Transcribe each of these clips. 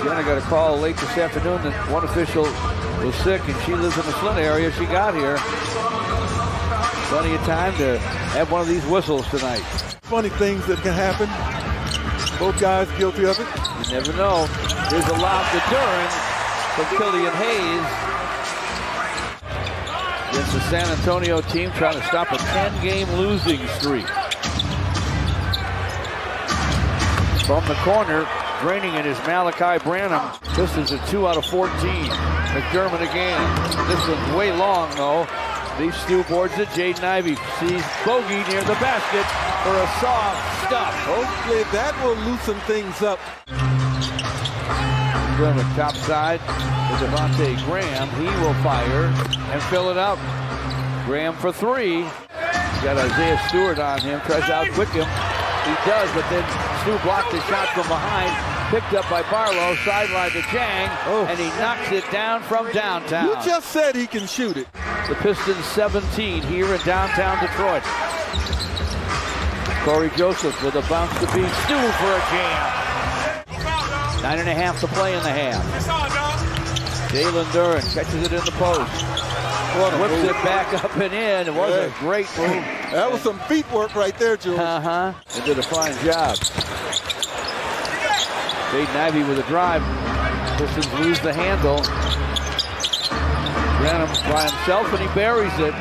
Jenna got a call late this afternoon that one official was sick, and she lives in the Flint area. She got here. Plenty of time to have one of these whistles tonight. Funny things that can happen. Both guys guilty of it. You never know. Here's a lob to Duran from Killian Hayes. Against the San Antonio team trying to stop a 10-game losing streak. From the corner, draining it is Malachi Branham. Pistons are 2 out of 14. McDermott again. This one's way long though. Leafs steal boards it. Jaden Ivey sees Bogey near the basket for a soft stuff. Hopefully that will loosen things up. McDermott top side to Devontae Graham. He will fire and fill it up. Graham for 3. He's got Isaiah Stewart on him. Tries to outquick him. He does, but then Stu blocked the shot from behind. Picked up by Barlow. Sideline to Chang. And he knocks it down from downtown. You just said he can shoot it. The Pistons 17 here in downtown Detroit. Corey Joseph with a bounce to beat Stu for a jam. 9.5 to play in the half. Jalen Duran catches it in the post. Whips it back up and in. It was a great move. That was some feet work right there, George. They did a fine job. Jaden Ivey with a drive. Pistons lose the handle. Branham by himself and he buries it.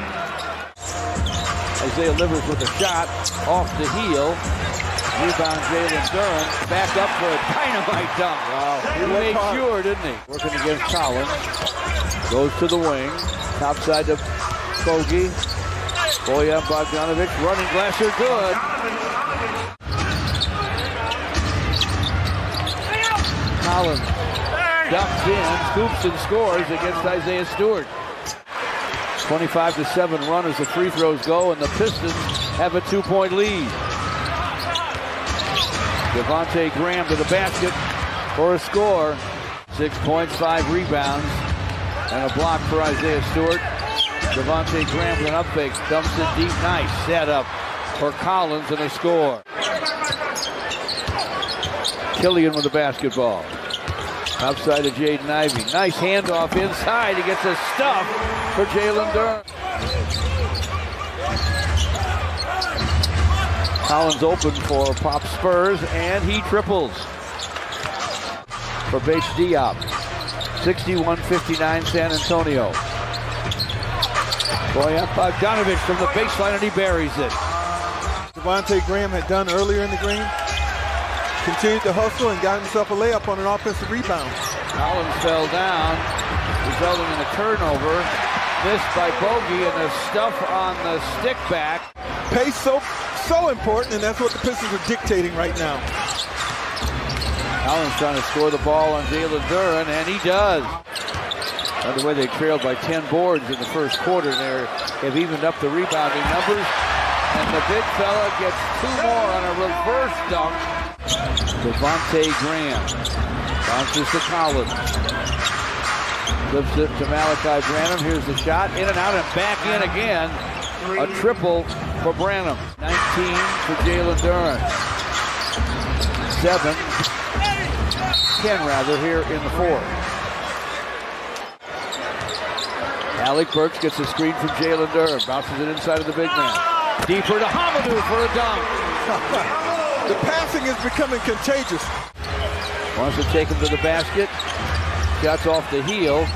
Isaiah Livers with a shot off the heel. Rebound Jalen Duran. Back up for a dynamite dunk. Wow. He made sure, didn't he? Working against Collins. Goes to the wing. Top side to Bogey. Boyan Bogdanovic running Glasser good. Collins dumps in, scoops and scores against Isaiah Stewart. 25-7 run as the free throws go, and the Pistons have a 2-point lead. Devontae Graham to the basket for a score. 6 points, 5 rebounds, and a block for Isaiah Stewart. Devontae Graham with an up fake, dumps it deep, nice setup for Collins and a score. Killian with the basketball. Outside of Jaden Ivey. Nice handoff inside. He gets a stuff for Jalen Duran. Collins open for Pop Spurs, and he triples for Bates Diop. 61-59 San Antonio. Boyan Bogdanovic from the baseline, and he buries it. Devontae Graham had done earlier in the game. Continued to hustle and got himself a layup on an offensive rebound. Collins fell down, resulting in a turnover. Missed by Bogey, and the stuff on the stick back. Pace so important, and that's what the Pistons are dictating right now. Collins trying to score the ball on Jalen Duran, and he does. By the way, they trailed by 10 boards in the first quarter. They have evened up the rebounding numbers, and the big fella gets 2 more on a reverse dunk. Devontae Graham bounces to Collins. Flips it to Malachi Branham. Here's the shot. In and out and back in again. A triple for Branham. 19 for Jalen Duran. 10 rather here in the fourth. Alec Burks gets a screen from Jalen Duran. Bounces it inside of the big man. Deeper to Hamidou for a dunk. The passing is becoming contagious. Wants to take him to the basket. Shots off the heel.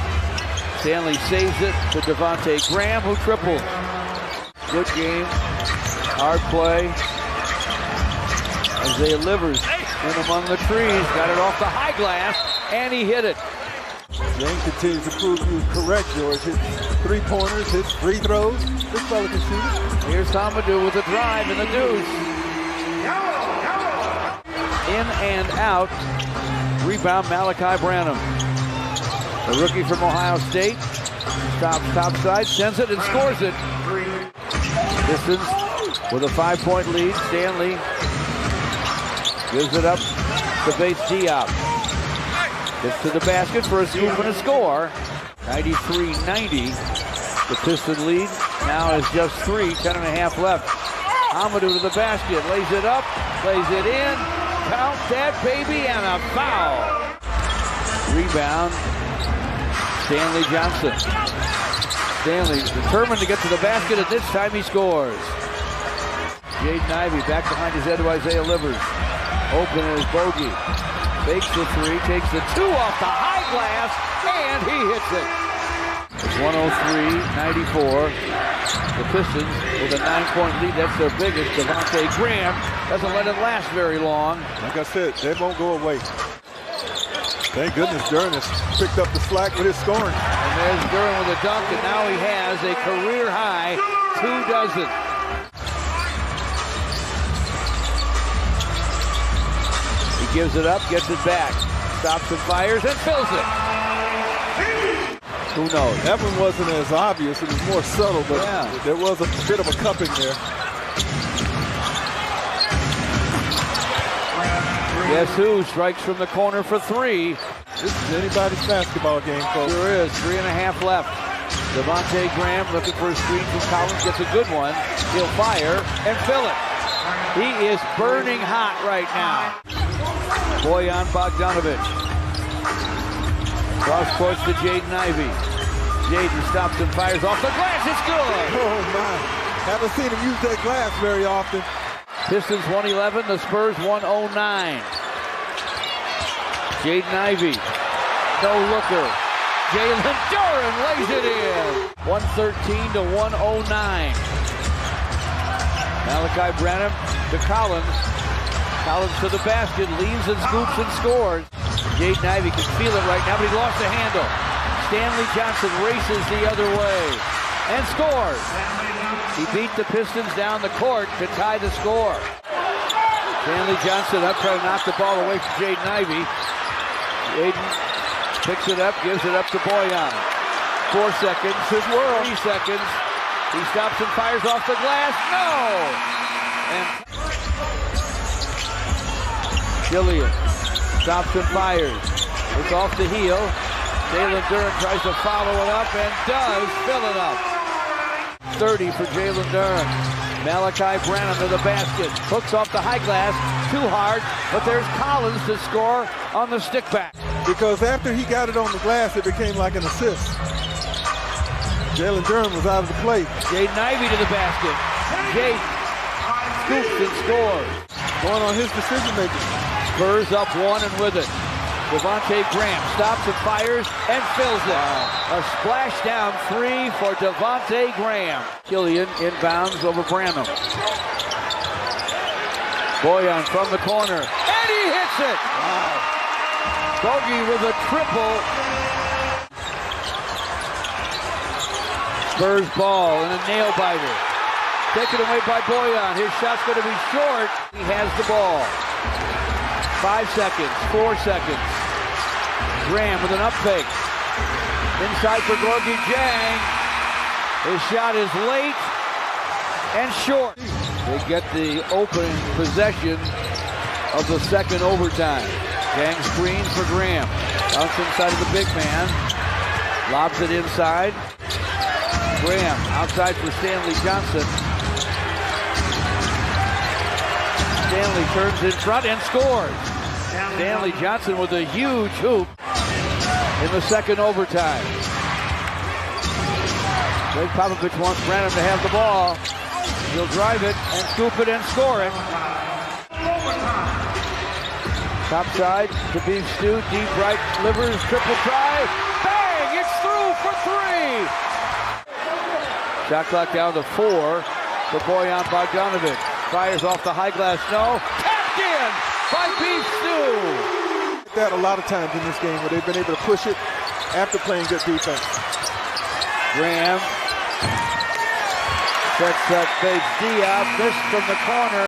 Stanley saves it to Devontae Graham, who triples. Good game. Hard play. Isaiah Livers in among the trees. Got it off the high glass, and he hit it. James continues to prove he was correct, George. His 3-pointers, his free throws. This fella can shoot it. Here's Hamidou with a drive and the deuce. In and out. Rebound Malachi Branham. The rookie from Ohio State. Stops topside, sends it and scores it. Pistons with a 5-point lead. Stanley gives it up to Bates Diop. Gets to the basket for a scoop and a score. 93-90. The Piston lead now is just 3, 10.5 left. Hamidou to the basket, lays it up, plays it in. Count that baby, and a foul. Rebound, Stanley Johnson. Stanley determined to get to the basket, and this time he scores. Jaden Ivey back behind his head to Isaiah Livers. Open is Bogey. Fakes the three, takes the two off the high glass, and he hits it. It's 103-94. The Pistons with a 9-point lead. That's their biggest. Devontae Graham doesn't let it last very long. Like I said, they won't go away. Thank goodness Duran has picked up the slack with his scoring. And there's Duran with a dunk, and now he has a career-high 2 dozen. He gives it up, gets it back, stops and fires, and fills it. Who knows? That one wasn't as obvious. It was more subtle, but there was a bit of a cupping there. Guess who strikes from the corner for 3? This is anybody's basketball game, folks. Sure is. 3.5 left. Devontae Graham looking for a screen from Collins. Gets a good one. He'll fire and fill it. He is burning hot right now. Bojan Bogdanovic. Cross court to Jaden Ivey. Jaden stops and fires off the glass. It's good. Oh, my. Haven't seen him use that glass very often. Pistons 111, the Spurs 109. Jaden Ivey, no looker. Jalen Duran lays it in. 113-109. Malachi Branham to Collins. Collins to the basket, leaves and scoops and scores. Jaden Ivey can feel it right now, but he lost the handle. Stanley Johnson races the other way and scores. He beat the Pistons down the court to tie the score. Stanley Johnson up trying to knock the ball away from Jaden Ivey. Jaden picks it up, gives it up to Bojan. 4 seconds, his world. 3 seconds. He stops and fires off the glass. No! And Gillian stops and fires. It's off the heel. Jalen Duran tries to follow it up and does fill it up. 30 for Jalen Duran. Malachi Branham to the basket. Hooks off the high glass. Too hard, but there's Collins to score on the stick back. Because after he got it on the glass, it became like an assist. Jalen Duran was out of the play. Jaden Ivey to the basket. Jaden scoops and scores. Going on his decision making. Spurs up 1 and with it. Devontae Graham stops and fires and fills it. A splashdown 3 for Devontae Graham. Killian inbounds over Branham. Bojan from the corner. And he hits it! Wow. Bogey with a triple. Spurs ball and a nail biter. Taken away by Bojan. His shot's going to be short. He has the ball. 5 seconds, 4 seconds. Graham with an up fake. Inside for Gorgie Jang. His shot is late and short. They get the opening possession of the second overtime. Jang screens for Graham. Bounce inside of the big man. Lobs it inside. Graham outside for Stanley Johnson. Stanley turns in front and scores. Stanley Johnson with a huge hoop in the second overtime. Greg Popovich wants Branham to have the ball. He'll drive it and scoop it and score it. Top side to Beef Stew, deep right, Livers, triple try. Bang! It's through for 3! Shot clock down to 4 for Bojan Bogdanovic. Fires off the high glass, no. Tapped in by Beef Stew. That a lot of times in this game where they've been able to push it after playing good defense. Graham sets up, fades Diop, missed from the corner.